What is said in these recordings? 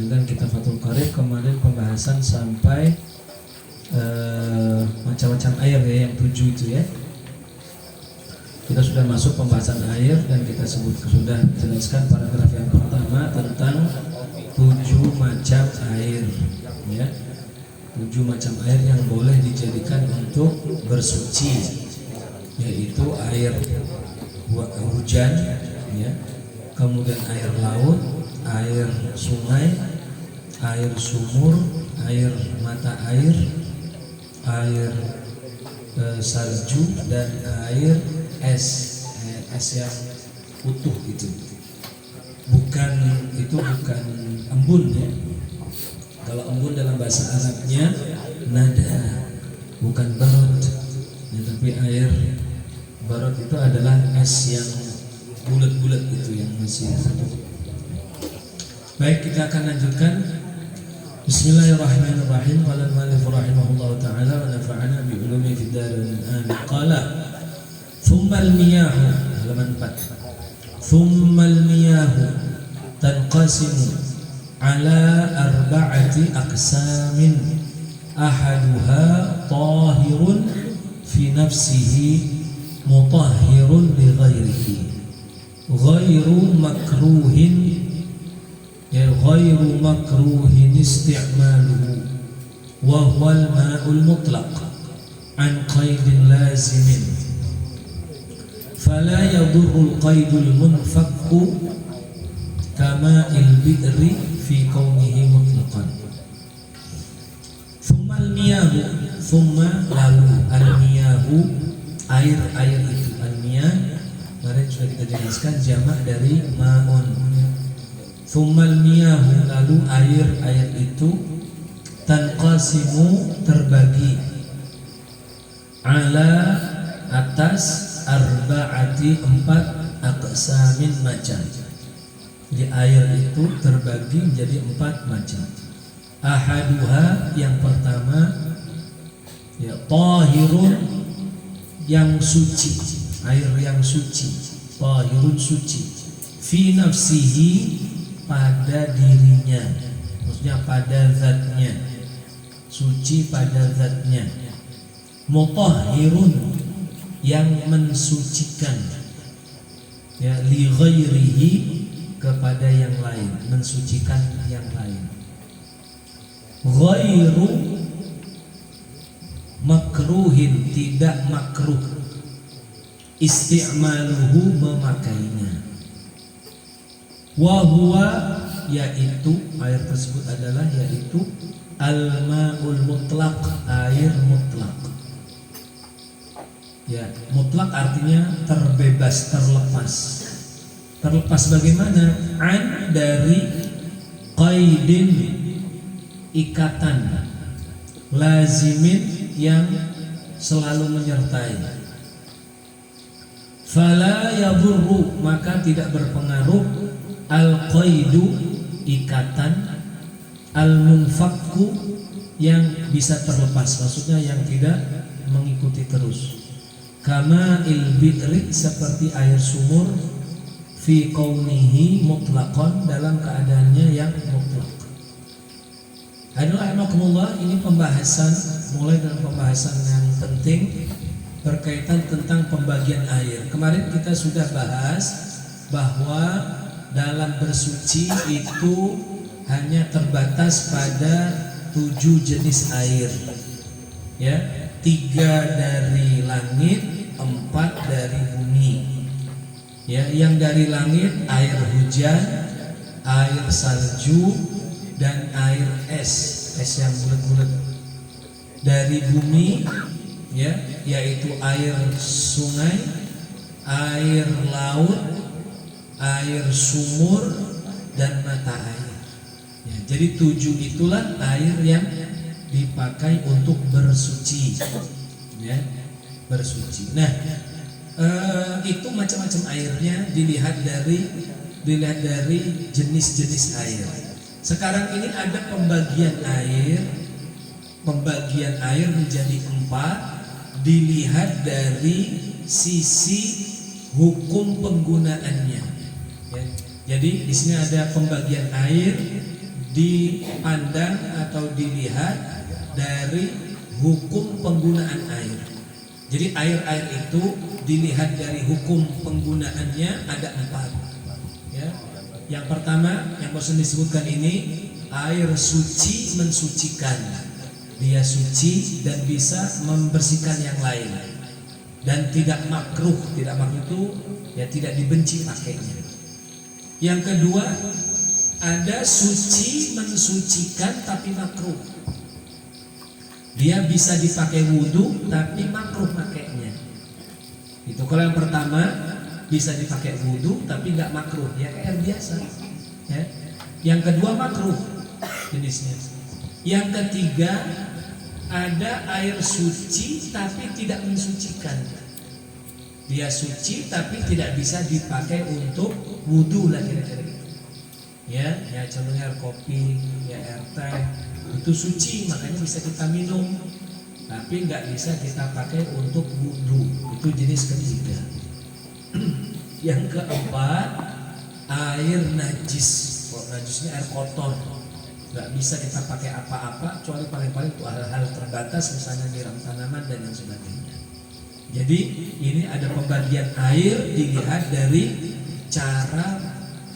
Kemudian kita Fathul Qarib kemarin pembahasan sampai macam-macam air ya, yang 7 itu ya. Kita sudah masuk pembahasan air dan kita sudah jelaskan paragraf yang pertama tentang 7 macam air ya. 7 macam air yang boleh dijadikan untuk bersuci, yaitu air hujan ya, kemudian air laut, air sungai, air sumur, air mata air, air salju, dan air es yang utuh itu. Bukan embun ya. Kalau embun dalam bahasa Arabnya nada, bukan barot ya, tapi air barot itu adalah es yang bulat-bulat itu yang masih utuh. Baik, kita akan lanjutkan. Bismillahirrahmanirrahim. Qala al-mu'allif rahimahullahu ta'ala wa nafa'ana bi ulumi fid darin amin. Qala thumma al-miyahu, halaman 4. Thumma al-miyahu tanqasimu ala arba'ati aqsamin ahaduha tahirun fi nafsihi mutahhirun li ghairihi ghairu makruhin ya ghairu makruhin isti'maluhu wa huwa al-ma'ul mutlaq an qaidin lazimin fala yadurru al-qaidul munfakku kama il-bi'ri fi kaunihi mutlaqan. Thumma al-miyahu, thumma lalu al-miyahu, air itu. Al-miyah kemarin sudah kita jelaskan jamak dari ma'un. Thumma al-miyahu, lalu air itu tanqasimu, terbagi, ala, atas, arba'ati, 4, aqsamin, macam. Jadi air itu terbagi menjadi 4 macam. Ahaduha, yang pertama ya, tahirun, yang suci, air yang suci, tahirun, suci, fi nafsihi, pada dirinya, maksudnya pada zatnya, suci pada zatnya. Mutahhirun, yang mensucikan ya, li ghairihi, kepada yang lain, mensucikan yang lain. Ghairu makruhin, tidak makruh, isti'maluhu, memakainya. Wa huwa, yaitu air tersebut adalah yaitu al-ma'ul mutlaq, air mutlak. Ya, mutlak artinya terbebas, terlepas. Terlepas bagaimana? An, dari, qaidin, ikatan, lazimin, yang selalu menyertai. Fala yadurru, maka tidak berpengaruh, al-qaidu, ikatan, al-munfakku, yang bisa terlepas, maksudnya yang tidak mengikuti terus. Kama il-bi'ri, seperti air sumur, fi kaunihi mutlaqan, dalam keadaannya yang mutlak. Alhamdulillah, ini pembahasan, mulai dengan pembahasan yang penting berkaitan tentang pembagian air. Kemarin kita sudah bahas bahwa dalam bersuci itu hanya terbatas pada 7 jenis air ya, 3 dari langit, 4 dari bumi. Ya, yang dari langit air hujan, air salju, dan air es yang bulat-bulat. Dari bumi ya, yaitu air sungai, air laut, air sumur, dan mata air. Ya, jadi 7 itulah air yang dipakai untuk bersuci. Ya, bersuci. Nah, itu macam-macam airnya dilihat dari jenis-jenis air. Sekarang ini ada pembagian air menjadi 4 dilihat dari sisi hukum penggunaannya. Ya. Jadi di sini ada pembagian air dipandang atau dilihat dari hukum penggunaan air. Jadi air itu dilihat dari hukum penggunaannya ada 4. Ya. Yang pertama yang barusan disebutkan ini, air suci mensucikan. Dia suci dan bisa membersihkan yang lain. Dan tidak makruh. Tidak makruh itu ya tidak dibenci pakainya. Yang kedua, ada suci mensucikan tapi makruh. Dia bisa dipakai wudhu tapi makruh pakainya. Itu kalau yang pertama bisa dipakai wudhu tapi nggak makruh, ya kayak air biasa. Ya. Yang kedua makruh jenisnya. Yang ketiga ada air suci tapi tidak mensucikan. Dia suci tapi tidak bisa dipakai untuk wudhu lah kira-kira gitu. Ya contohnya air kopi, ya air teh, itu suci makanya bisa kita minum, tapi nggak bisa kita pakai untuk wudhu. Itu jenis ketiga. Yang keempat, air najis. Kalau najisnya air kotor, nggak bisa kita pakai apa-apa, kecuali paling-paling untuk hal-hal terbatas, misalnya nyiram tanaman dan yang sebagainya. Jadi ini ada pembagian air dilihat dari cara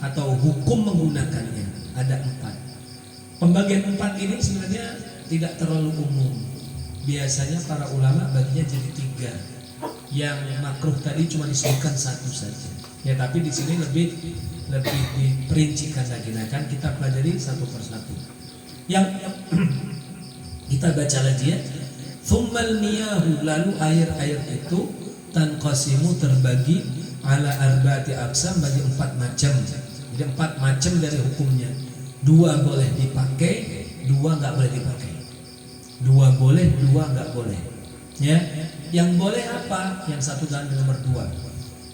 atau hukum menggunakannya. Ada 4. Pembagian 4 ini sebenarnya tidak terlalu umum. Biasanya para ulama baginya jadi 3. Yang makruh tadi cuma disebutkan 1 saja. Ya tapi di sini lebih diperincikan lagi. Nah kan kita pelajari satu persatu. Yang kita baca lagi ya. Tsummal miyahu, lalu air-air itu tanqasimu terbagi ala arba'ati aqsam, bagi 4 macam. Jadi 4 macam dari hukumnya. 2 boleh dipakai, 2 nggak boleh dipakai. 2 boleh, 2 nggak boleh. Ya, yang boleh apa? Yang satu dan nomor 2.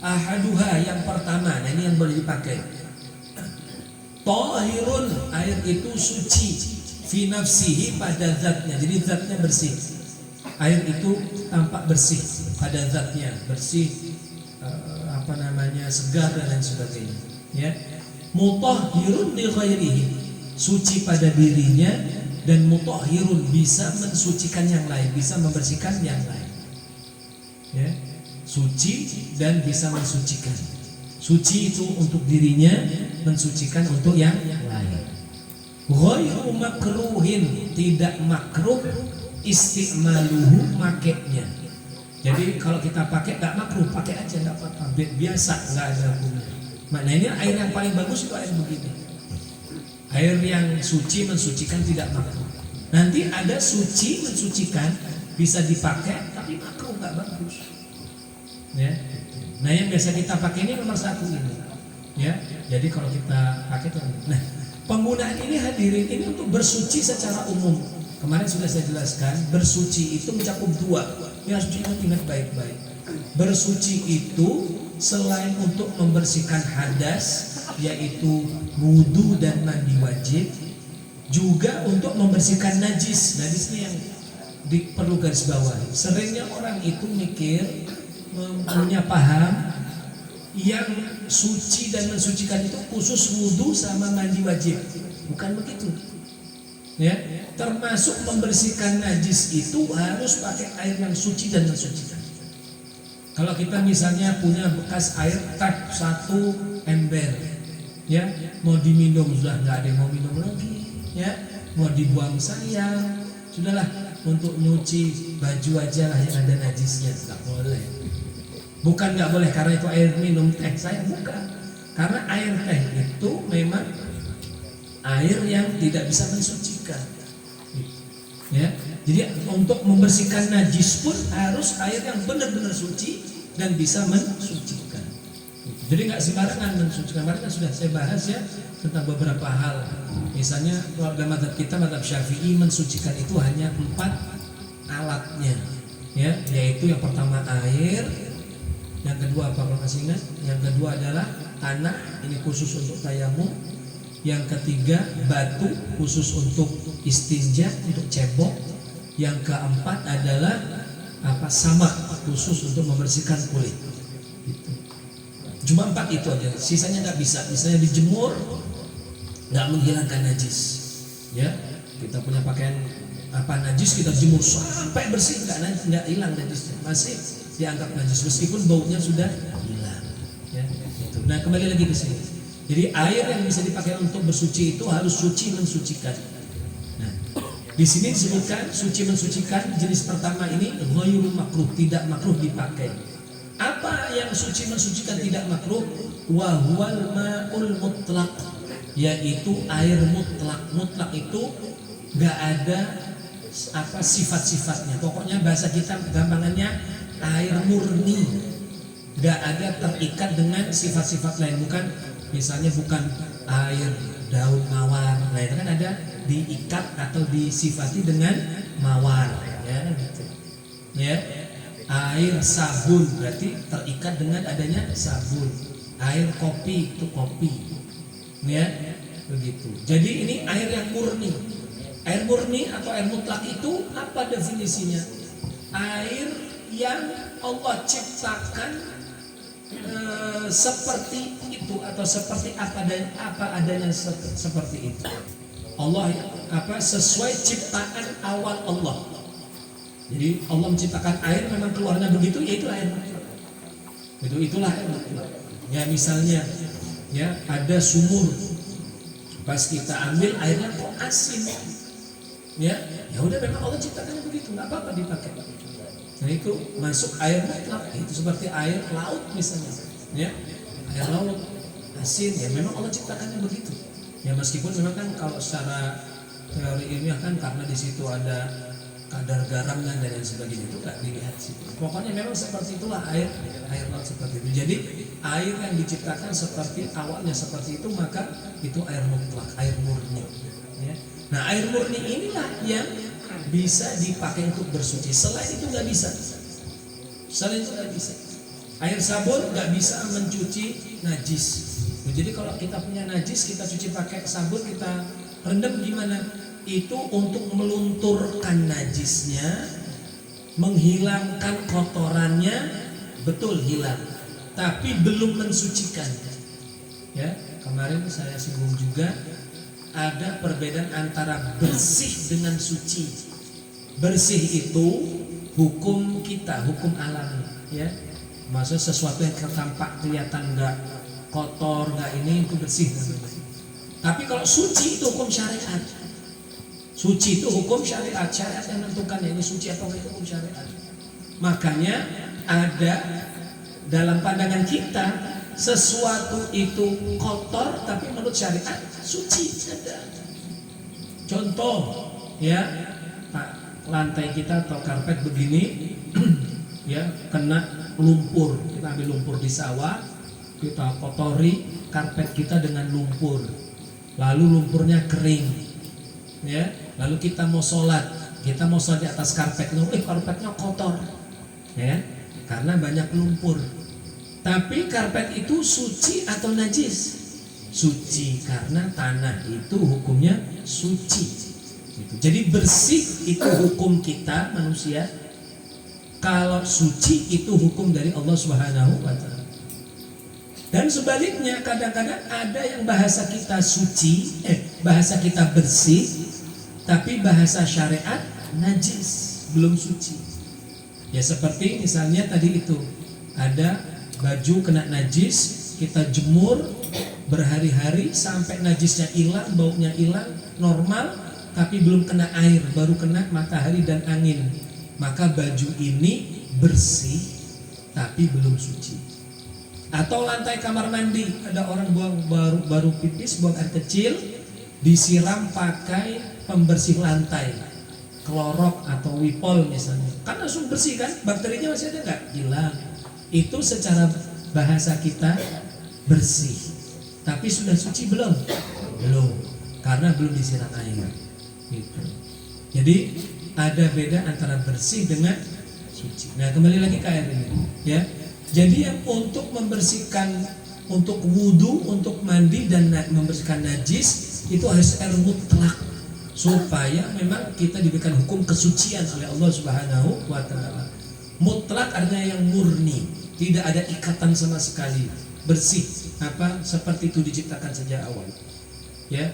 Ahaduha, yang pertama, nah ini yang boleh dipakai. Tahirun, air itu suci, fi nafsihi, pada zatnya. Jadi zatnya bersih. Air itu tampak bersih pada zatnya, bersih, segar dan lain sebagainya. Ya, mutahhirun li ghairihi, suci pada dirinya, dan mutahhirun bisa mensucikan yang lain, bisa membersihkan yang lain. Ya, suci dan bisa mensucikan. Suci itu untuk dirinya, mensucikan untuk yang lain. Ghairu makruhin, tidak makruh istimaluhu, makainya. Jadi kalau kita pakai nggak makruh, pakai aja nggak apa-apa, biasa, nggak ada hukumnya. Maknanya air yang paling bagus itu air begini. Air yang suci mensucikan tidak makruh. Nanti ada suci mensucikan bisa dipakai tapi makruh, nggak bagus. Ya. Nah yang biasa kita pakai ini nomor 1 ini. Ya. Jadi kalau kita pakai itu, nah penggunaan ini hadirin ini untuk bersuci secara umum. Kemarin sudah saya jelaskan, bersuci itu mencakup 2. Ini harus diingat baik-baik. Bersuci itu selain untuk membersihkan hadas, yaitu wudu dan mandi wajib, juga untuk membersihkan najis. Najis ini yang perlu garis bawahi. Seringnya orang itu mikir, punya paham, yang suci dan mensucikan itu khusus wudu sama mandi wajib. Bukan begitu. Ya, termasuk membersihkan najis itu harus pakai air yang suci dan mensucikan. Kalau kita misalnya punya bekas air tap 1 ember, ya mau diminum sudah nggak ada yang mau minum lagi, ya mau dibuang sayang, sudahlah untuk nyuci baju aja lah yang ada najisnya, nggak boleh. Bukan nggak boleh karena itu air minum teh saya, bukan, karena air teh itu memang air yang tidak bisa mensucikan. Ya, jadi untuk membersihkan najis pun harus air yang benar-benar suci dan bisa mensucikan. Jadi nggak sembarangan mensucikan. Kemarin kan sudah saya bahas ya tentang beberapa hal. Misalnya dalam mazhab kita, mazhab Syafi'i, mensucikan itu hanya 4 alatnya. Ya, yaitu yang pertama air, yang kedua apa kalau masih ingat? Yang kedua adalah tanah, ini khusus untuk tayamum. Yang ketiga batu, khusus untuk istinja, untuk cebok. Yang keempat adalah samak, khusus untuk membersihkan kulit. Gitu. Cuma 4 itu aja, sisanya nggak bisa. Misalnya dijemur nggak menghilangkan najis. Ya, kita punya pakaian najis, kita jemur sampai bersih, nggak hilang najisnya, masih dianggap najis meskipun baunya sudah hilang. Ya, gitu. Nah, kembali lagi ke sini. Jadi air yang bisa dipakai untuk bersuci itu harus suci mensucikan. Nah, di sini disebutkan suci mensucikan jenis pertama ini ghairul makruh, tidak makruh dipakai. Apa yang suci mensucikan tidak makruh? Wa huwal ma'ul mutlaq, yaitu air mutlak. Mutlak itu nggak ada sifat-sifatnya. Pokoknya bahasa kita gampangannya air murni, nggak ada terikat dengan sifat-sifat lain. Bukan, misalnya bukan air daun mawar. Nah itu kan ada diikat atau disifati dengan mawar, ya gitu. Ya, air sabun berarti terikat dengan adanya sabun. Air kopi itu kopi. Ya, begitu. Jadi ini air yang murni. Air murni atau air mutlak itu apa definisinya? Air yang Allah ciptakan seperti itu atau seperti apa adanya seperti itu. Allah sesuai ciptaan awal Allah. Jadi Allah menciptakan air memang keluarnya begitu, yaitu air mutlak. Itulah air mutlak. Ya misalnya, ya ada sumur, pas kita ambil airnya kok asin, ya udah memang Allah ciptakannya begitu, nggak apa-apa dipakai. Nah itu masuk air mutlak, itu seperti air laut misalnya, ya air laut asin, ya memang Allah ciptakannya begitu. Ya meskipun memang kan kalau secara teori ilmiah kan karena di situ ada kadar garamnya dan lain sebagainya, itu nggak dilihat sih. Pokoknya memang seperti itulah air laut seperti itu. Jadi air yang diciptakan seperti awalnya seperti itu, maka itu air mutlak, air murni. Ya. Nah air murni inilah yang bisa dipakai untuk bersuci. Selain itu nggak bisa. Air sabun nggak bisa mencuci najis. Jadi kalau kita punya najis, kita cuci pakai sabun, kita rendam gimana? Itu untuk melunturkan najisnya, menghilangkan kotorannya, betul hilang, tapi belum mensucikan. Ya, kemarin saya singgung juga ada perbedaan antara bersih dengan suci. Bersih itu hukum kita, hukum alam, ya. Maksudnya sesuatu yang tampak kelihatan nggak kotor, nggak ini, itu bersih. Tapi kalau suci itu hukum syariat. Suci itu hukum syariat, syariat yang menentukan ini suci atau itu hukum syariat. Makanya ada dalam pandangan kita sesuatu itu kotor tapi menurut syariat suci. Ada contoh, ya lantai kita atau karpet begini, ya kena lumpur, kita ambil lumpur di sawah, kita kotori karpet kita dengan lumpur, lalu lumpurnya kering, ya lalu kita mau sholat di atas karpet, karpetnya kotor, ya karena banyak lumpur. Tapi karpet itu suci atau najis? Suci, karena tanah itu hukumnya suci. Jadi bersih itu hukum kita manusia. Kalau suci itu hukum dari Allah Subhanahu wa Ta'ala. Dan sebaliknya, kadang-kadang ada yang bahasa kita suci, bahasa kita bersih, tapi bahasa syariat najis, belum suci. Ya seperti misalnya tadi itu, ada baju kena najis, kita jemur berhari-hari sampai najisnya hilang, baunya hilang, normal, tapi belum kena air, baru kena matahari dan angin. Maka baju ini bersih, tapi belum suci. Atau lantai kamar mandi, ada orang buang baru pipis, buang air kecil, disiram pakai pembersih lantai, klorok atau wipol misalnya, kan langsung bersih kan, bakterinya masih ada nggak? Hilang. Itu secara bahasa kita bersih, tapi sudah suci belum? Belum, karena belum disiram air. Gitu. Jadi ada beda antara bersih dengan suci. Nah kembali lagi ke air ini, ya. Jadi yang untuk membersihkan, untuk wudhu, untuk mandi dan membersihkan najis itu harus air mutlak, supaya memang kita diberikan hukum kesucian oleh Allah Subhanahu wa Ta'ala. Mutlak artinya yang murni, tidak ada ikatan sama sekali, bersih, seperti itu diciptakan sejak awal. Ya,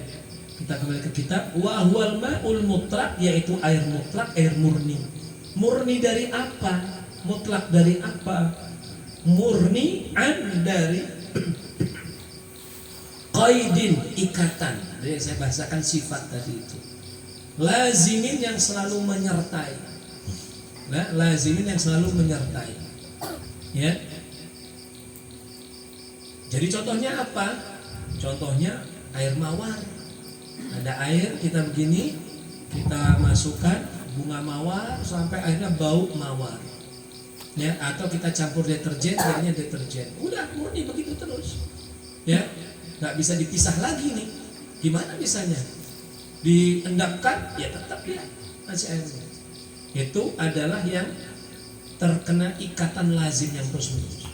Kita kembali ke kitab. Wa huwal ma'ul mutlaq, yaitu air mutlak, air murni. Murni dari apa? Mutlak dari apa? Murni dari qaidin, ikatan. Jadi saya bahasakan sifat tadi itu. Lazimin yang selalu menyertai. Nah, lazimin yang selalu menyertai. Ya. Jadi contohnya apa? Contohnya air mawar. Ada air kita begini, kita masukkan bunga mawar sampai akhirnya bau mawar. Ya, atau kita campur deterjen, akhirnya deterjen. Udah murni begitu terus. Ya, nggak bisa dipisah lagi nih. Gimana bisanya? Diendapkan, ya tetap ya masih airnya. Itu adalah yang terkena ikatan lazim yang terus-menerus.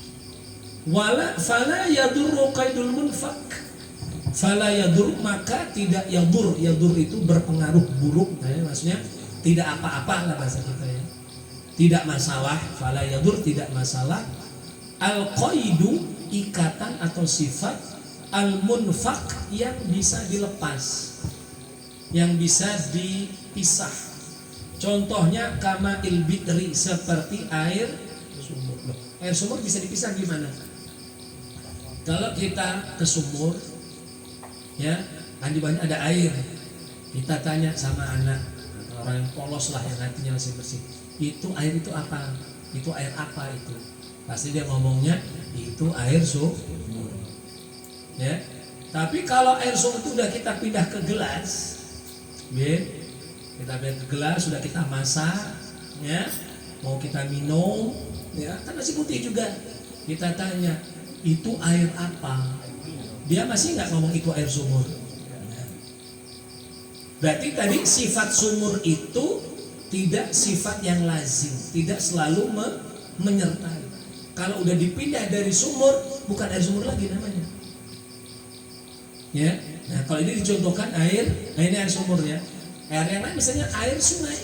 Fala yadurru qaidul munfak. Fala yadur, maka tidak yadur. Yadur itu berpengaruh buruk, maksudnya tidak apa-apa lah bahasa kita ya. Tidak masalah. Fala yadur, tidak masalah. Al qaidu, ikatan atau sifat. Al munfak, yang bisa dilepas, yang bisa dipisah. Contohnya kama ilbitri, seperti air sumur. Air sumur bisa dipisah gimana? Kalau kita ke sumur, ya, di banyak ada air, kita tanya sama anak atau orang yang polos lah, yang hatinya masih bersih, itu air itu apa? Itu air apa itu? Pasti dia ngomongnya itu air sumur. Ya, tapi kalau air sumur itu udah kita pindah ke gelas, ya, kita pindah ke gelas, sudah kita masak, ya, mau kita minum, ya, kan masih putih juga. Kita tanya, itu air apa? Dia masih nggak ngomong itu air sumur. Berarti tadi sifat sumur itu tidak sifat yang lazim, tidak selalu menyertai. Kalau udah dipindah dari sumur, bukan air sumur lagi namanya. Ya, nah kalau ini dicontohkan air, nah ini air sumur ya. Air yang lain misalnya air sungai,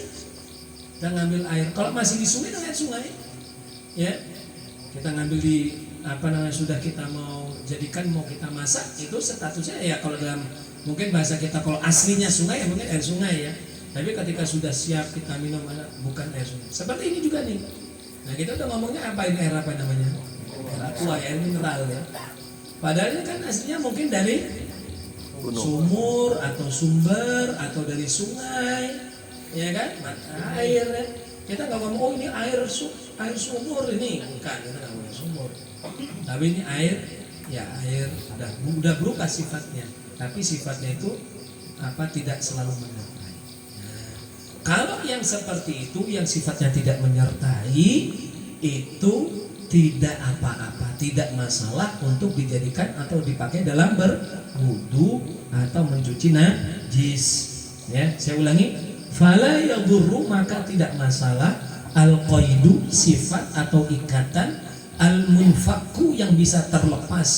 kita ngambil air. Kalau masih di sungai, air sungai, ya, kita ngambil di sudah kita mau jadikan, mau kita masak, itu statusnya ya kalau dalam mungkin bahasa kita kalau aslinya sungai ya mungkin air sungai ya. Tapi ketika sudah siap kita minum, bukan air sungai. Seperti ini juga nih. Nah kita udah ngomongnya apa ini, air apa namanya? Air aqua, air mineral ya. Padahal ini kan aslinya mungkin dari sumur atau sumber atau dari sungai, ya kan, mata air ya. Kita nggak ngomong oh ini air sumur ini, bukan, kita nggak ngomong sumur. Tapi ini air, ya air udah berubah sifatnya, tapi sifatnya itu tidak selalu menyertai. Nah, kalau yang seperti itu, yang sifatnya tidak menyertai, itu tidak apa-apa, tidak masalah untuk dijadikan atau dipakai dalam berwudu atau mencuci najis. Ya, saya ulangi, fala yadurru, maka tidak masalah, al-qaidu, sifat atau ikatan, al-munfaku, yang bisa terlepas,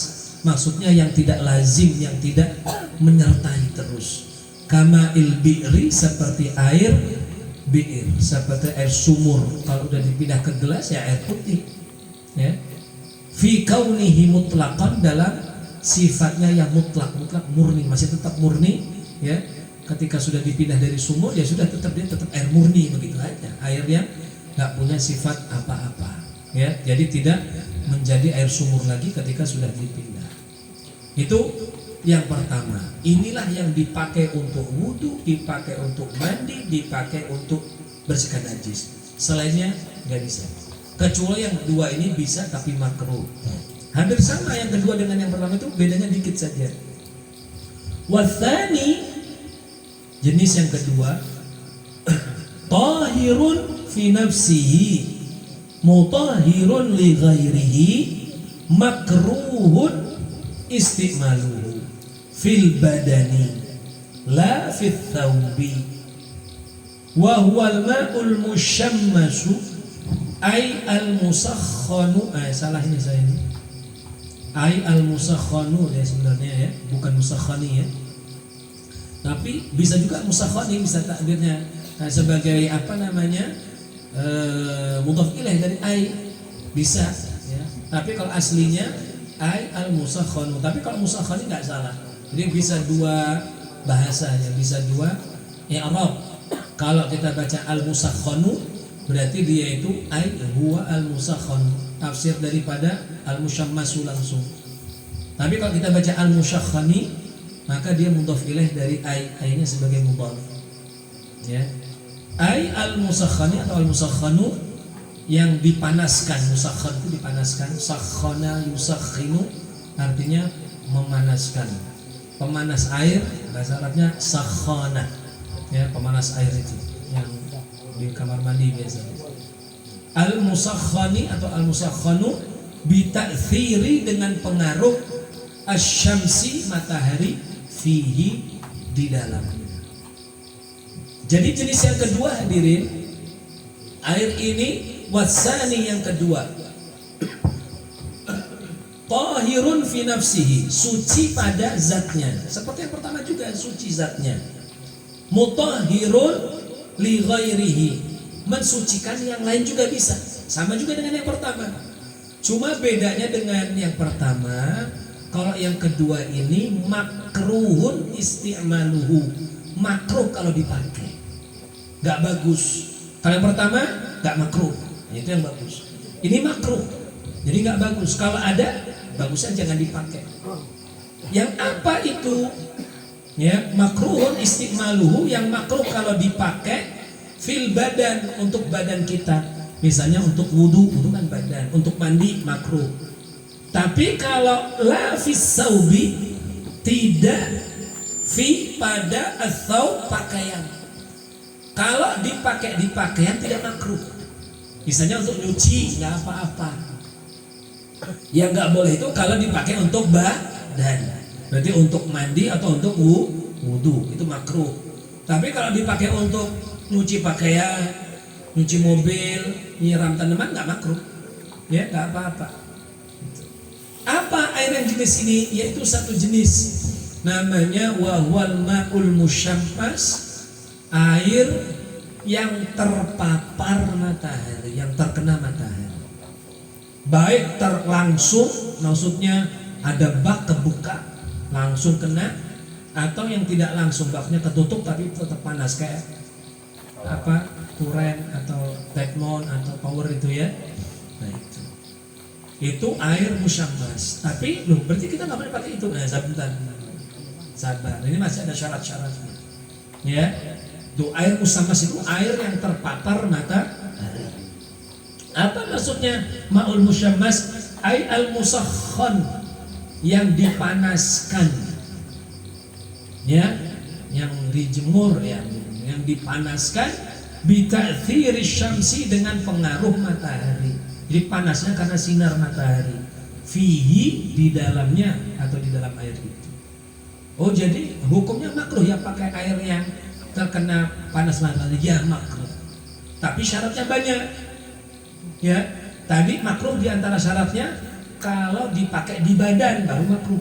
maksudnya yang tidak lazim, yang tidak menyertai terus. Kama il-bi'ri, seperti air bi'ir, seperti air sumur. Kalau udah dipindah ke gelas ya air putih. Ya, fi kaunihi mutlaqan, dalam sifatnya yang mutlak murni, masih tetap murni. Ya, ketika sudah dipindah dari sumur ya sudah tetap air murni begitu aja, air yang nggak punya sifat apa-apa. Ya, jadi tidak menjadi air sumur lagi ketika sudah dipindah. Itu yang pertama. Inilah yang dipakai untuk wudu, dipakai untuk mandi, dipakai untuk bersihkan najis. Selainnya nggak bisa. Kecuali yang kedua ini bisa tapi makruh. Hampir sama yang kedua dengan yang pertama, itu bedanya dikit saja. Wathani, jenis yang kedua, tahirun fi nafsihi mutahhirun li ghairihi makruhun istimaluhu fil badani la fit thawbi wa huwa al-ma'ul mushammasu ay al-musakhkhanu. Salah ini saya ini. Ay al-musakhkhanu ya sebenarnya ya, bukan musakhkhani ya. Tapi bisa juga musakhkhani, bisa takdirnya sebagai mudhaf ilaih dari ay, bisa ya. Tapi kalau aslinya ay al-musakhkhanu. Tapi kalau musakhkhani enggak salah. Jadi bisa dua bahasanya, bisa dua i'rab. Kalau kita baca al-musakhkhanu berarti dia itu ai huwa al-musakhkhanu, tafsir daripada al-musyammasu langsung. Tapi kalau kita baca al-musyakhkhani maka dia mudhaf ilaih dari ai-nya sebagai mudhaf. Ya. Ai al-musakhkhani atau al-musakhkhanu yang dipanaskan. Musakhkhan itu dipanaskan. Sakhkhana yusakhkhinu artinya memanaskan. Pemanas air bahasa Arabnya sakhkhana. Ya, pemanas air itu yang di kamar mandi biasanya. Al-musakhkhani atau al-musakhkhanu bita'thiri dengan pengaruh asyamsi matahari fihi di dalamnya. Jadi jenis yang kedua hadirin, air ini wasani yang kedua, tahirun fi nafsihi, suci pada zatnya. Seperti yang pertama juga suci zatnya. Mutahhirun li ghairihi, mensucikan yang lain juga bisa. Sama juga dengan yang pertama. Cuma bedanya dengan yang pertama, kalau yang kedua ini makruhun isti'maluhu, makruh kalau dipakai, nggak bagus. Kalau yang pertama nggak makruh, itu yang bagus. Ini makruh, jadi nggak bagus. Kalau ada, bagusnya jangan dipakai. Yang apa itu? Ya, makruhun isti'maluhu, yang makruh kalau dipakai fil badan, untuk badan kita. Misalnya untuk wudu kan badan, untuk mandi makruh. Tapi kalau la fis saubi, tidak fi pada atau pakaian. Kalau dipakai di pakaian tidak makruh. Misalnya untuk nyuci nggak apa-apa. Yang nggak boleh itu kalau dipakai untuk badan. Berarti untuk mandi atau untuk wudu itu makruh. Tapi kalau dipakai untuk nyuci pakaian, nyuci mobil, nyiram tanaman nggak makruh. Ya nggak apa-apa. Apa air yang jenis ini? Yaitu satu jenis, namanya wahwal ma'ul musyammas, air yang terpapar matahari, yang terkena matahari. Baik langsung, maksudnya ada bak kebuka langsung kena, atau yang tidak langsung, baknya ketutup tapi tetap panas kayak apa, kuren atau teknon atau power itu ya. Nah itu air musyammas. Tapi loh, berarti kita nggak boleh pakai itu. Nah sabar, ini masih ada syarat-syaratnya. Ya, itu air musyammas itu air yang terpapar matahari. Apa maksudnya ma'ul musyammas? Ai al musakhkhan, yang dipanaskan, ya, yang dijemur, yang dipanaskan, bita'thiri syamsi, dengan pengaruh matahari. Jadi panasnya karena sinar matahari. Fihi, di dalamnya atau di dalam air itu. Oh, jadi hukumnya makruh ya pakai air yang terkena panas matahari, ya makruh. Tapi syaratnya banyak. Ya, tadi makruh di antara syaratnya kalau dipakai di badan baru makruh.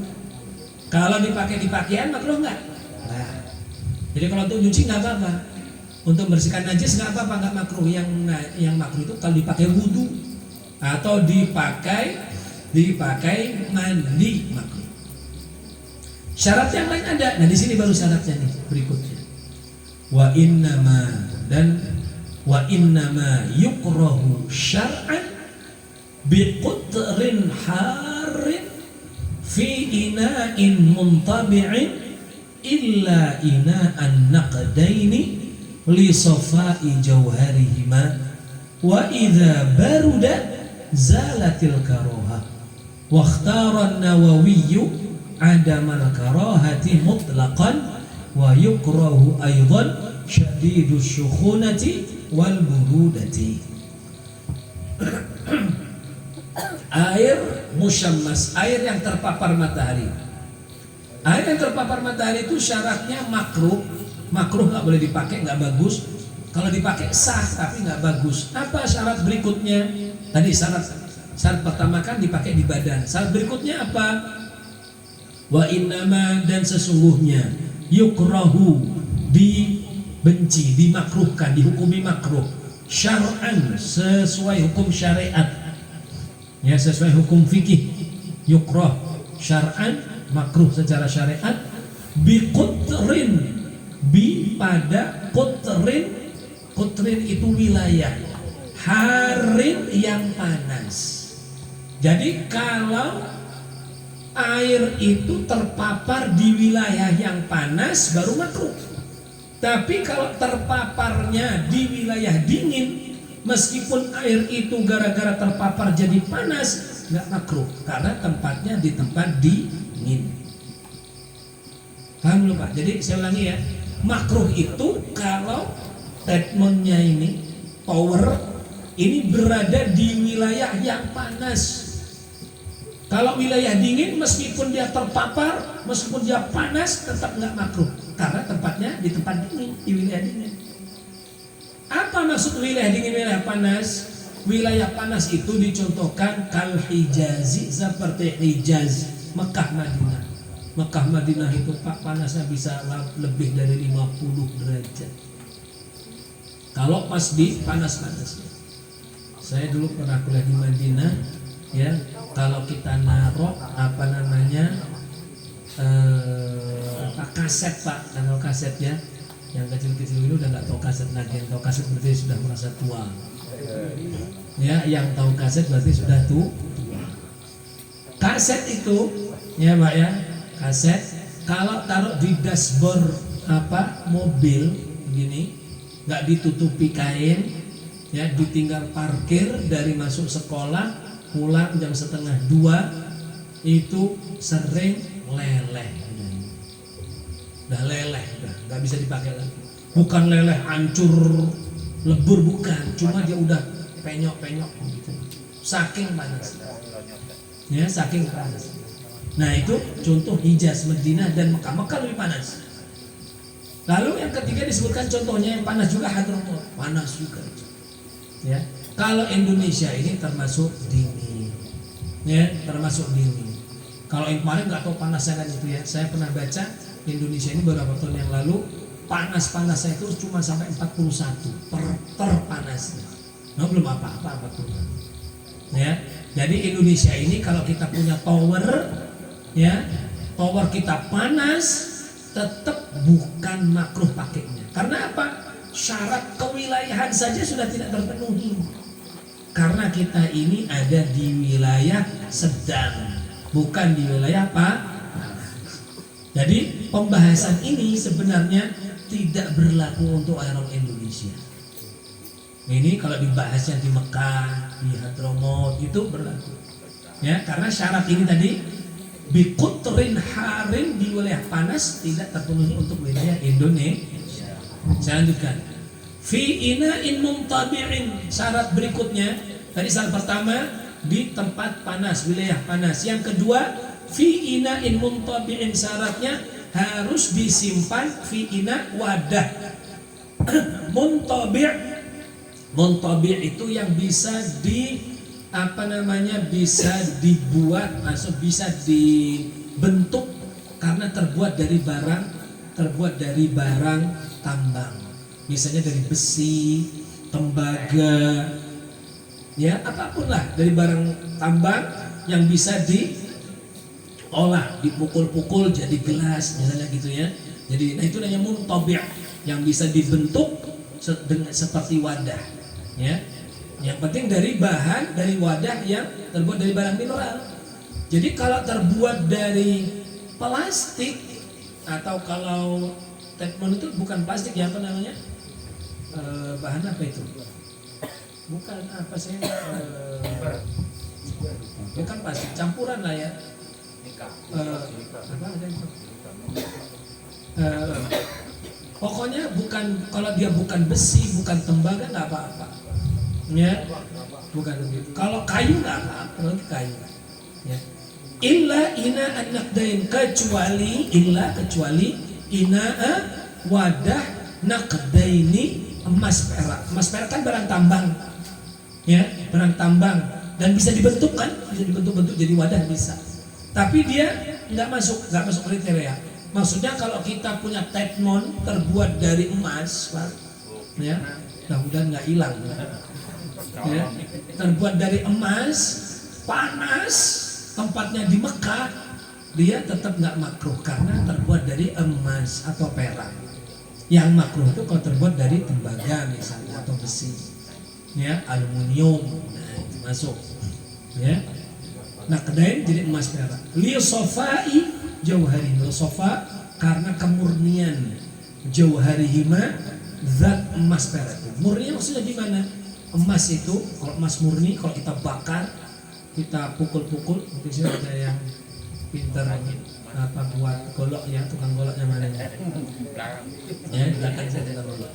Kalau dipakai di pakaian makruh enggak? Nah, jadi kalau untuk nyuci nggak apa-apa, untuk membersihkan najis nggak apa-apa, nggak makruh. Yang makruh itu kalau dipakai wudu atau dipakai mandi makruh. Syarat yang lain ada. Nah di sini baru syaratnya nih berikutnya. Wa innama yukrahu syar'an biqutrin harin fi ina'in muntabi'in illa ina'an naqdaini li safai jawharihima wa idza baruda zalatil karaha wa ikhtara an-Nawawi adamal karahati mutlaqan wa yukrahu aidan syadidus syukhunati wal burudati. Air musyammas, air yang terpapar matahari. Air yang terpapar matahari itu syaratnya makruh. Makruh nggak boleh dipakai, nggak bagus. Kalau dipakai sah, tapi nggak bagus. Apa syarat berikutnya? Tadi syarat pertama kan dipakai di badan. Syarat berikutnya apa? Wa innama, dan sesungguhnya, yukrahu, dibenci, dimakruhkan, dihukumi makruh. Syar'an, sesuai hukum syariat. Ya, sesuai hukum fikih, yukrah syar'an, makruh secara syariat, Biqutrin, bi pada qutrin, qutrin itu wilayah, harin yang panas. Jadi kalau air itu terpapar di wilayah yang panas baru makruh. Tapi kalau terpaparnya di wilayah dingin, meskipun air itu gara-gara terpapar jadi panas, nggak makruh karena tempatnya di tempat dingin. Paham belum Pak? Jadi saya ulangi ya, makruh itu kalau treatmentnya ini power ini berada di wilayah yang panas. Kalau wilayah dingin, meskipun dia terpapar, meskipun dia panas, tetap nggak makruh karena tempatnya di tempat dingin, di wilayah dingin. Apa maksud wilayah dingin, wilayah panas? Wilayah panas itu dicontohkan kal Hijazi, seperti Hijaz, Mekah, Madinah. Mekah, Madinah itu Pak panasnya bisa lebih dari 50 derajat. Kalau pas di panas-panasnya. Saya dulu pernah kuliah di Madinah, ya. Kalau kita naruh kaset Pak, channel kaset ya, yang kecil-kecil itu udah nggak tahu kaset lagi, yang tahu kaset berarti sudah merasa tua. Ya, yang tahu kaset berarti sudah tua. Kaset itu, ya Pak ya, kaset kalau taruh di dashboard mobil begini, nggak ditutupi kain, ya ditinggal parkir dari masuk sekolah pulang jam 1:30 itu sering leleh, udah leleh, udah nggak bisa dipakai lagi. Bukan leleh hancur lebur, bukan, cuma dia udah penyok-penyok gitu, saking panas, ya saking panas. Nah itu contoh Hijaz, Madinah dan Mekah. Mekah lebih panas. Lalu yang ketiga disebutkan contohnya yang panas juga Hadramaut, panas juga. Ya, kalau Indonesia ini termasuk dingin, ya termasuk dingin. Kalau yang kemarin nggak tahu panasnya kan itu ya. Saya pernah baca Indonesia ini beberapa tahun yang lalu panas-panasnya itu cuma sampai 41 terpanasnya. Nah belum apa-apa 41. Ya, jadi Indonesia ini kalau kita punya tower, ya tower kita panas, tetap bukan makruh pakainya. Karena apa? Syarat kewilayahan saja sudah tidak terpenuhi. Karena kita ini ada di wilayah sedang, bukan di wilayah Jadi pembahasan ini sebenarnya tidak berlaku untuk orang Indonesia. Ini kalau dibahasnya di Mekah, di Hadramaut itu berlaku. Ya, karena syarat ini tadi biqutrin harin di wilayah panas tidak terpenuhi untuk wilayah Indonesia. Saya lanjutkan. Fi ina'in mumtabi'in, syarat berikutnya. Tadi syarat pertama di tempat panas, wilayah panas. Yang kedua, fi ina'in mumtabi'in, syaratnya harus disimpan fi ina wadah. Muntabi' itu yang bisa bisa dibuat, maksud bisa dibentuk karena terbuat dari barang tambang, misalnya dari besi, tembaga, ya apapun lah dari barang tambang yang bisa diolah, dipukul-pukul jadi gelas misalnya gitu ya. Jadi itu namanya muntabi', yang bisa dibentuk seperti wadah, ya. Yang penting dari wadah yang terbuat dari barang mineral. Jadi kalau terbuat dari plastik atau kalau Teflon itu bukan plastik ya, apa namanya? Bahan apa itu? Bukan apa sih? Bukan plastik, campuran lah ya. Pokoknya bukan, kalau dia bukan besi, bukan tembaga nggak apa-apa. Ya, bukan begitu. Kalau kayu nggak apa-apa, kayu. Ya. Illa ina an-naqdain, kecuali ina'a wadah naqdaini, emas perak. Emas perak kan barang tambang, ya barang tambang, dan bisa dibentuk kan, bisa dibentuk-bentuk jadi wadah bisa. Tapi dia nggak masuk kriteria. Maksudnya kalau kita punya teknon terbuat dari emas, Pak, ya mudah-mudahan nggak hilang, ya terbuat dari emas, panas, tempatnya di Mekah, dia tetap nggak makruh karena terbuat dari emas atau perak. Yang makruh itu kalau terbuat dari tembaga misalnya atau besi, ya, aluminium, nah itu masuk, ya. Nah kedain jadi emas perak. Li sofai jauhari, sofa karena kemurnian jauharihima, zat emas perak. Murni maksudnya gimana? Emas itu kalau emas murni kalau kita bakar, kita pukul-pukul, mungkin sih ada yang pintar lagi apa buat golok ya, tukang goloknya mana ya? Ya, di belakang saya tukang golok.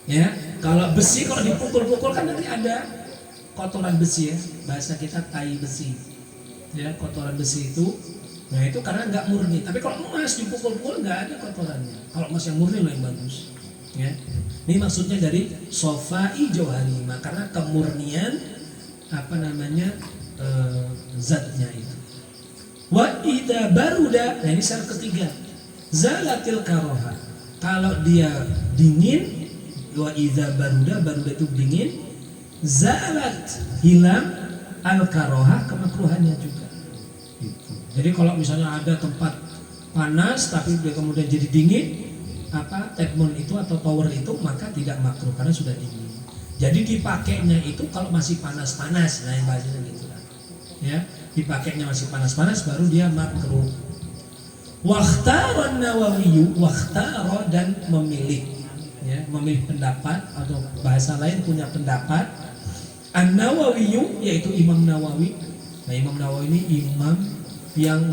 Ya, kalau besi kalau dipukul-pukul kan nanti ada kotoran besi ya, bahasa kita tai besi. Ya, kotoran besi itu, nah itu karena nggak murni. Tapi kalau emas dipukul-pukul nggak ada kotorannya. Kalau emas yang murni loh yang bagus. Ya, ini maksudnya dari sofai jauharima karena kemurnian apa namanya zatnya itu. Wa idza baruda, nah ini syarat ketiga, zalatil karoha. Kalau dia dingin, wa idza baruda, baruda itu dingin, zalat hilang al karoha, kemakruhannya juga. Gitu. Jadi kalau misalnya ada tempat panas tapi dia kemudian jadi dingin, apa tepmon itu atau tower itu maka tidak makruh karena sudah dingin. Jadi dipakainya itu kalau masih panas-panas, nah yang bahasanya gitu lah. Ya, dipakainya masih panas-panas baru dia makruh. Wakhtaro Nawawi, wakhtaro dan memilih, ya, memilih pendapat atau bahasa lain punya pendapat. An-Nawawi yaitu Imam Nawawi. Nah Imam Nawawi ini imam yang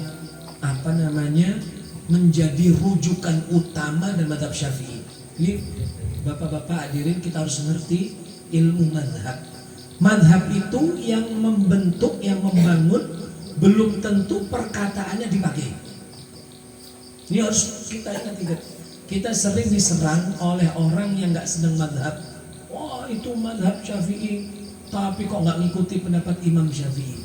apa namanya menjadi rujukan utama dan mazhab Syafi'i. Ini bapak-bapak hadirin kita harus mengerti ilmu mazhab. Mazhab itu yang membentuk, yang membangun, belum tentu perkataannya dipakai. Ini harus kita ingat. Kita sering diserang oleh orang yang nggak senang mazhab. Wah itu mazhab Syafi'i, tapi kok nggak ngikuti pendapat Imam Syafi'i.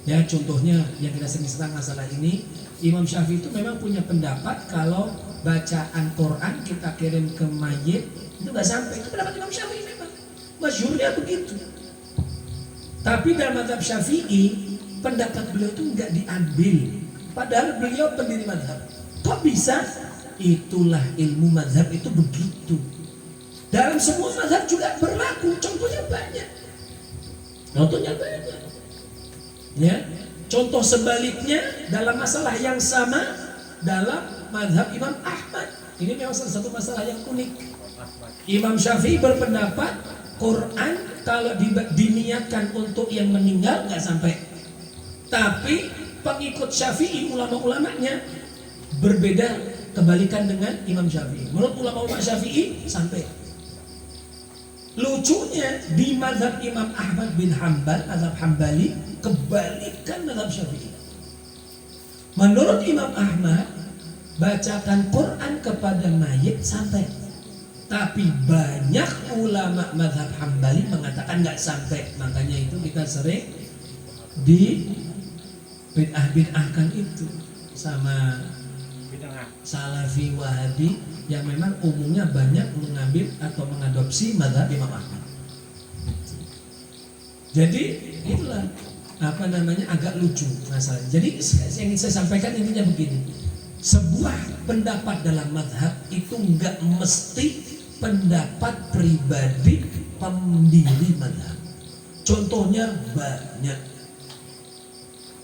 Ya contohnya yang kita sering diserang masalah ini, Imam Syafi'i itu memang punya pendapat kalau bacaan Quran kita kirim ke mayit itu nggak sampai. Itu pendapat Imam Syafi'i memang. Masyhurnya begitu. Tapi dalam mazhab Syafi'i pendapat beliau itu nggak diambil, padahal beliau pendiri mazhab. Kok bisa? Itulah ilmu mazhab itu begitu. Dalam semua mazhab juga berlaku. Contohnya banyak. Ya, contoh sebaliknya dalam masalah yang sama dalam mazhab Imam Ahmad. Ini memang salah satu masalah yang unik. Imam Syafi'i berpendapat Quran kalau diniatkan untuk yang meninggal nggak sampai. Tapi pengikut Syafi'i, ulama-ulamanya berbeda, kebalikan dengan Imam Syafi'i. Menurut ulama-ulama Syafi'i sampai. Lucunya di mazhab Imam Ahmad bin Hanbal, mazhab Hambali, kebalikan mazhab Syafi'i. Menurut Imam Ahmad, bacakan Quran kepada mayit sampai. Tapi banyak ulama mazhab Hambali mengatakan nggak sampai. Makanya itu kita sering di bid'ah-bid'ahkan itu sama Salafi Wahabi yang memang umumnya banyak mengambil atau mengadopsi mazhab Imam Ahmad. Jadi itulah apa namanya agak lucu masalah. Jadi yang ingin saya sampaikan intinya begini. Sebuah pendapat dalam mazhab itu nggak mesti pendapat pribadi pendiri mazhab. Contohnya banyak.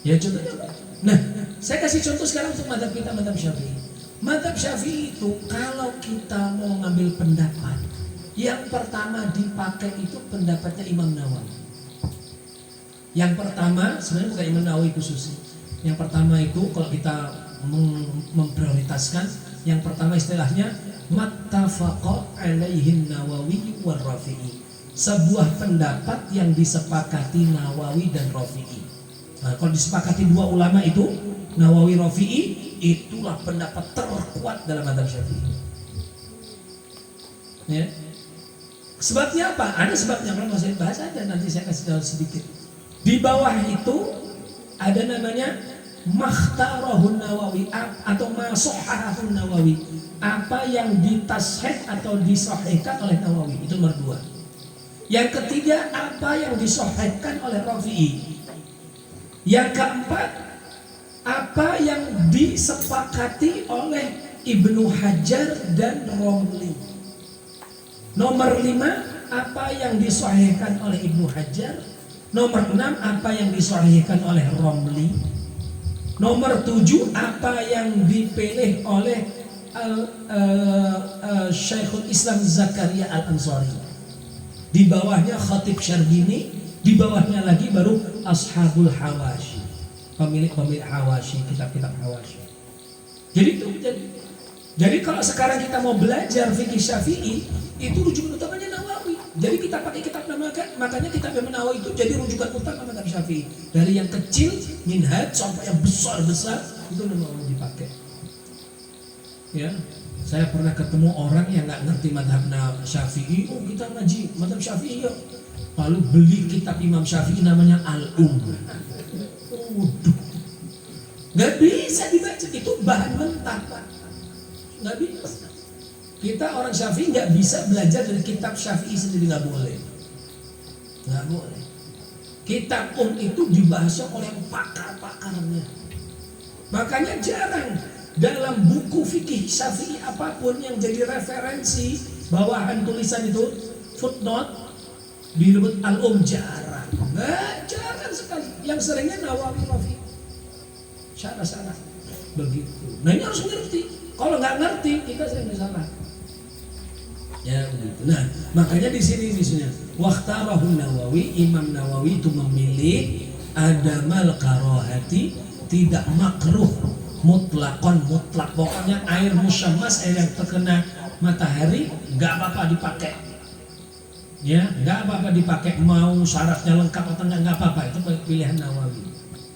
Ya contohnya. Nah, saya kasih contoh sekarang untuk mazhab kita, mazhab Syafi'i. Mazhab Syafi'i itu kalau kita mau ngambil pendapat, yang pertama dipakai itu pendapatnya Imam Nawawi. Yang pertama sebenarnya bukan Imam Nawawi khususnya. Yang pertama itu kalau kita memprioritaskan, yang pertama istilahnya mattafaqa alaihin Nawawi war Rafi'i. Sebuah pendapat yang disepakati Nawawi dan Rafi'i. Nah, kalau disepakati dua ulama itu Nawawi Rafi'i, itulah pendapat terkuat dalam mazhab Syafi'i. Ya. Sebabnya apa? Ada sebabnya, kalau mau saya bahas aja nanti saya kasih tahu sedikit. Di bawah itu ada namanya makhtarahun Nawawi atau masahahun Nawawi. Apa yang ditasheh atau disahihkan oleh Nawawi, itu nomor 2. Yang ketiga, apa yang disahihkan oleh Rafi'i. Yang keempat, apa yang disepakati oleh Ibnu Hajar dan Romli. Nomor 5, apa yang disahihkan oleh Ibnu Hajar. Nomor 6, apa yang disahihkan oleh Romli. Nomor 7, apa yang dipilih oleh Syekhul Islam Zakaria Al-Ansari. Di bawahnya Khatib Syarbini, di bawahnya lagi baru Ashabul Hawashi, pemilik Hawashi, kitab-kitab Hawashi. Jadi kalau sekarang kita mau belajar fikih Syafi'i, itu rujukan utamanya Nawawi. Jadi kita pakai kitab makanya kitab Imam Nawawi itu jadi rujukan utama mazhab Syafi'i. Dari yang kecil Minhaj sampai yang besar-besar itu Nawawi dipakai. Ya, saya pernah ketemu orang yang nggak ngerti mazhab Syafi'i. Oh, kita ngaji mazhab Syafi'i yuk. Lalu beli kitab Imam Syafi'i namanya Waduh, nggak bisa dibaca, itu bahan mentah Pak. Nggak bisa. Kita orang Syafi'i nggak bisa belajar dari kitab Syafi'i sendiri, nggak boleh. Nggak boleh. Kitab itu dibahas oleh pakar-pakarnya. Makanya jarang dalam buku fikih Syafi'i apapun yang jadi referensi bawahan tulisan itu footnote disebut jarang. Jarang sekali. Yang seringnya Nawawi Rafi. Syarah-syarah begitu. Nah ini harus ngerti. Kalau nggak ngerti, kita sering salah. Ya begitu. Nah, makanya di sini misalnya, waqtarahun Nawawi, Imam Nawawi itu memilih adamal karohati, tidak makruh mutlak. Pokoknya air musyammas, air yang terkena matahari, nggak apa-apa dipakai. Ya, nggak apa-apa dipakai. Mau syaratnya lengkap atau nggak apa-apa, itu pilihan Nawawi.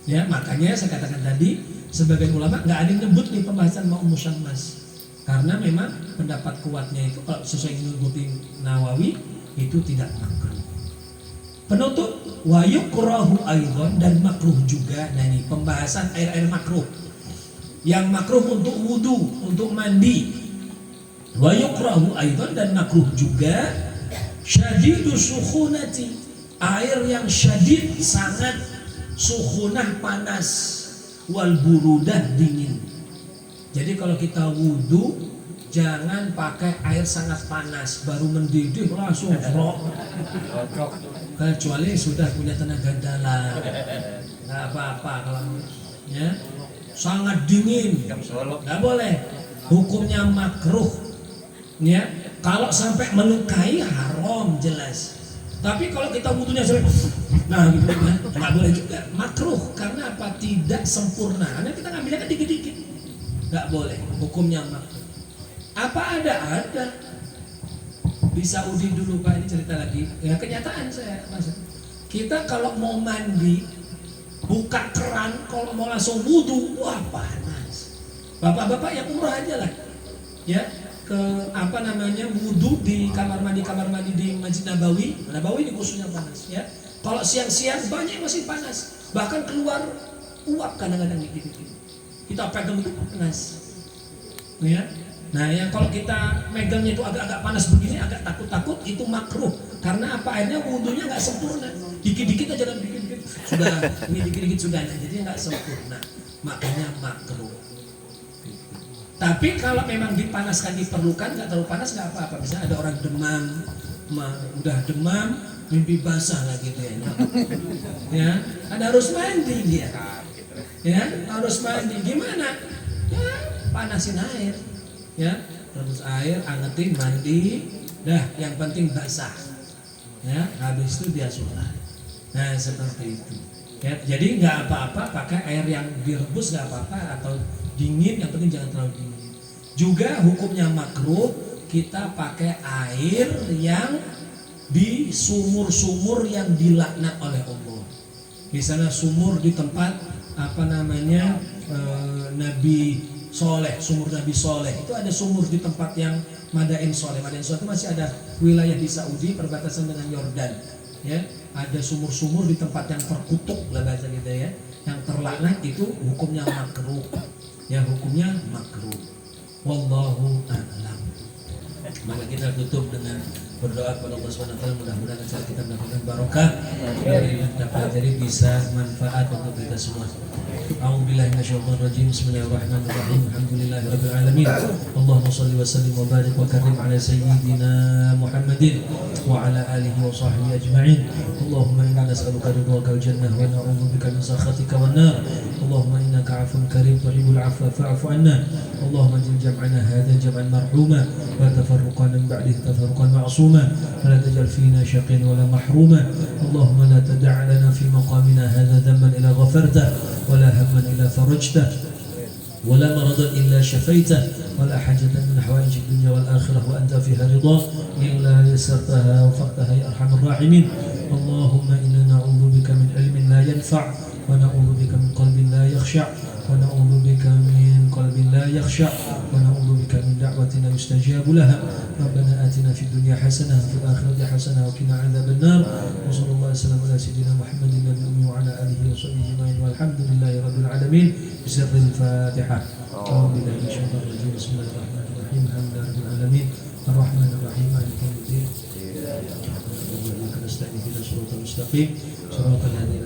Ya, makanya saya katakan tadi, sebagian ulama nggak ada yang nyebut nih pembahasan mau musyammas, karena memang pendapat kuatnya itu kalau sesuai mengikuti Nawawi itu tidak makruh. Penutup, wa yukrahu aidan, dan makruh juga. Nah ini pembahasan air makruh. Yang makruh untuk wudu, untuk mandi. Wa yukrahu aidan, dan makruh juga syadidu sukhunati, air yang syadid, sangat sukhunah, panas, wal burudah, dingin. Jadi kalau kita wudu jangan pakai air sangat panas baru mendidih langsung rok. Kecuali sudah punya tenaga dalam, nggak apa-apa. Kalau ya sangat dingin nggak boleh, hukumnya makruh. Ya, kalau sampai melukai haram jelas. Tapi kalau kita wudunya sering, nah gitu kan, nggak boleh juga, makruh. Karena apa? Tidak sempurna. Karena kita ngambilnya kan dikit-dikit, nggak boleh. Hukumnya makruh. Apa ada di Saudi dulu Pak, ini cerita lagi. Ya kenyataan saya maksud. Kita kalau mau mandi, buka keran, kalau mau langsung wudu, wah panas. Bapak-bapak yang umrah aja lah, ya. Ke wudu di kamar mandi di Masjid Nabawi ini khususnya panas ya. Kalau siang-siang banyak masih panas, bahkan keluar uap kadang-kadang dikit-dikit. Kita pegang itu panas, ya. Nah yang kalau kita megangnya itu agak-agak panas begini, agak takut-takut, itu makruh. Karena apa? Airnya wudunya nggak sempurna, dikit-dikit aja dan dikit-dikit sudah, ini dikit-dikit sudah, jadi nggak sempurna, makanya makruh. Tapi kalau memang dipanaskan diperlukan, nggak terlalu panas nggak apa-apa. Misalnya ada orang demam, udah demam, mimpi basah lah gitu ya, ada harus mandi dia, ya harus mandi. Gimana? Ya panasin air, ya terus air, angetin, mandi, dah yang penting basah, ya habis itu dia sholat. Nah seperti itu. Ya, jadi nggak apa-apa pakai air yang direbus, nggak apa-apa, atau dingin, yang penting jangan terlalu dingin. Juga hukumnya makruh kita pakai air yang di sumur-sumur yang dilaknat oleh Allah. Misalnya sumur di tempat Nabi Soleh, sumur Nabi Soleh itu ada sumur di tempat yang Madain Soleh. Madain Soleh itu masih ada wilayah di Saudi perbatasan dengan Yordan. Ya, ada sumur-sumur di tempat yang terkutuk lah bahasa kita ya, yang terlaknat, itu hukumnya makruh. Ya hukumnya makruh. Wallahu a'lam. Maka kita tutup dengan Berdoa kepada Allah SWT mudah-mudahan acara kita mendapatkan barokah, dari yang kita pelajari bisa manfaat untuk kita semua. A'udzubillahi minasyaitonir rajim. Bismillahirrahmanirrahim. Alhamdulillahirabbil alamin. Allahumma shalli wa sallim wa barik wa karim ala sayyidina Muhammadin wa ala alihi wa sahbihi ajma'in. Allahumma inna nas'aluka ridhaka wal jannah wa na'udzubika min sakhatika wan nar. Allahumma innaka 'afuwun karim tuhibbul 'afwa fa'fu 'anna. Allahumma jil jam'ana hadha jam'an marhuma wa tafarruqana min ba'dihi tafarruqan ma'suma wa la taj'al fina shaqiyan wa la mahruma. Allahumma la tad'a lana fi maqamina hadha dhanban illa ghafartahu ولا هما إلا فرجته ولا مرضا إلا شفيته ولا حاجة من حوائج الدنيا والآخرة وأنت فيها رضا إلا يسرتها وفقتها يا أرحم الراحمين. اللهم إنا نعوذ بك من علم لا ينفع ونعوذ بك من قلب لا يخشع ونعوذ بك من قلب لا يخشع ونعوذ بك من دعوة لا يستجاب لها. ربنا آتنا في الدنيا حسنة وفي الآخرة حسنة وقنا عذاب النار. وصلى الله وسلم على سيدنا محمد النبي الأمي وعلى آله وصحبه أجمعين والحمد لله رب العالمين. بسر الفاتحة. أعوذ بالله من الشيطان الرجيم. بسم الله الرحمن الرحيم. الحمد لله رب العالمين الرحمن الرحيم مالك يوم الدين. إياك نستعين اهدنا الصراط المستقيم صراط الذين